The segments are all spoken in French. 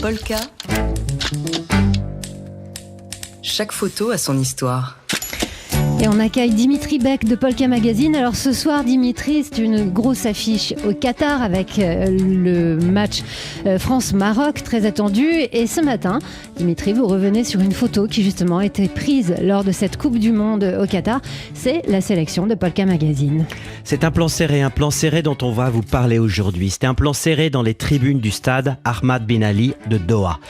Polka. Chaque photo a son histoire. Et on accueille Dimitri Beck de Polka Magazine. Alors ce soir, Dimitri, c'est une grosse affiche au Qatar avec le match France-Maroc, très attendu. Et ce matin, Dimitri, vous revenez sur une photo qui justement a été prise lors de cette Coupe du Monde au Qatar. C'est la sélection de Polka Magazine. C'est un plan serré dont on va vous parler aujourd'hui. C'est un plan serré dans les tribunes du stade Ahmad bin Ali de Doha.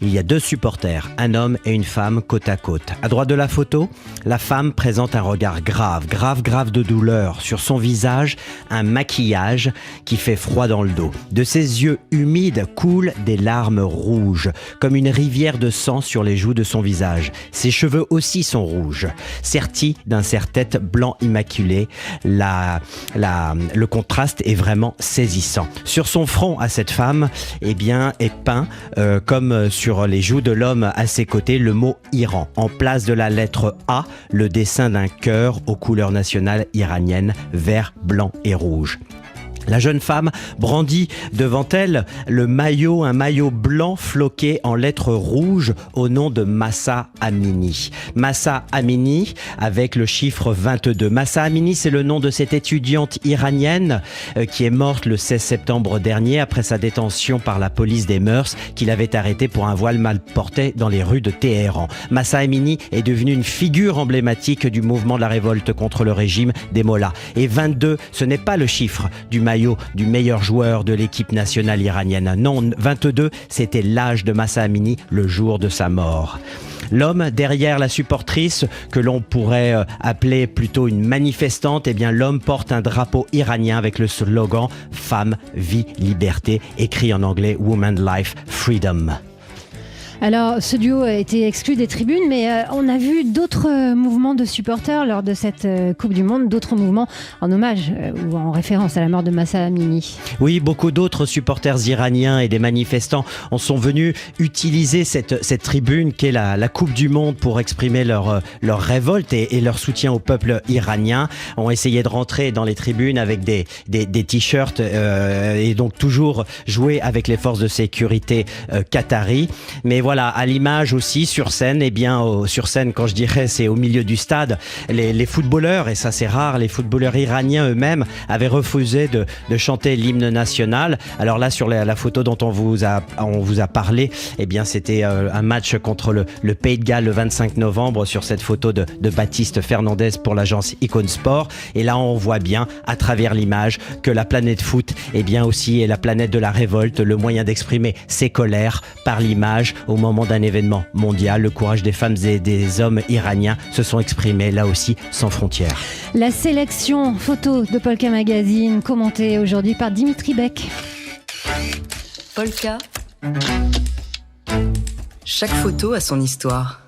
Il y a deux supporters, un homme et une femme côte à côte. À droite de la photo, la femme présente un regard grave de douleur. Sur son visage, un maquillage qui fait froid dans le dos. De ses yeux humides coulent des larmes rouges, comme une rivière de sang sur les joues de son visage. Ses cheveux aussi sont rouges, sertis d'un serre-tête blanc immaculé. Le contraste est vraiment saisissant. Sur son front à cette femme, est peint, comme sur les joues de l'homme à ses côtés, le mot Iran. En place de la lettre A, le dessin d'un cœur aux couleurs nationales iraniennes, vert, blanc et rouge. La jeune femme brandit devant elle un maillot blanc floqué en lettres rouges au nom de Mahsa Amini. Mahsa Amini avec le chiffre 22. Mahsa Amini, c'est le nom de cette étudiante iranienne qui est morte le 16 septembre dernier après sa détention par la police des mœurs qui l'avait arrêtée pour un voile mal porté dans les rues de Téhéran. Mahsa Amini est devenue une figure emblématique du mouvement de la révolte contre le régime des mollahs. Et 22, ce n'est pas le chiffre du maillot du meilleur joueur de l'équipe nationale iranienne. Non, 22, c'était l'âge de Mahsa Amini le jour de sa mort. L'homme derrière la supportrice, que l'on pourrait appeler plutôt une manifestante, l'homme porte un drapeau iranien avec le slogan « Femme, vie, liberté », écrit en anglais « Woman, Life, Freedom ». Alors, ce duo a été exclu des tribunes, mais on a vu d'autres mouvements de supporters lors de cette Coupe du Monde, d'autres mouvements en hommage ou en référence à la mort de Mahsa Amini. Oui, beaucoup d'autres supporters iraniens et des manifestants en sont venus utiliser cette tribune qu'est la Coupe du Monde pour exprimer leur révolte et leur soutien au peuple iranien. Ont essayé de rentrer dans les tribunes avec des t-shirts et donc toujours jouer avec les forces de sécurité qataries. Mais voilà, à l'image aussi, sur scène, sur scène, quand je dirais, c'est au milieu du stade, les footballeurs, et ça c'est rare, les footballeurs iraniens eux-mêmes avaient refusé de chanter l'hymne national. Alors là, sur la photo dont on vous a parlé, c'était un match contre le Pays de Galles le 25 novembre sur cette photo de Baptiste Fernandez pour l'agence Icon Sport. Et là, on voit bien, à travers l'image, que la planète foot, aussi est la planète de la révolte, le moyen d'exprimer ses colères par l'image. Au moment d'un événement mondial, le courage des femmes et des hommes iraniens se sont exprimés là aussi sans frontières. La sélection photo de Polka Magazine, commentée aujourd'hui par Dimitri Beck. Polka. Chaque photo a son histoire.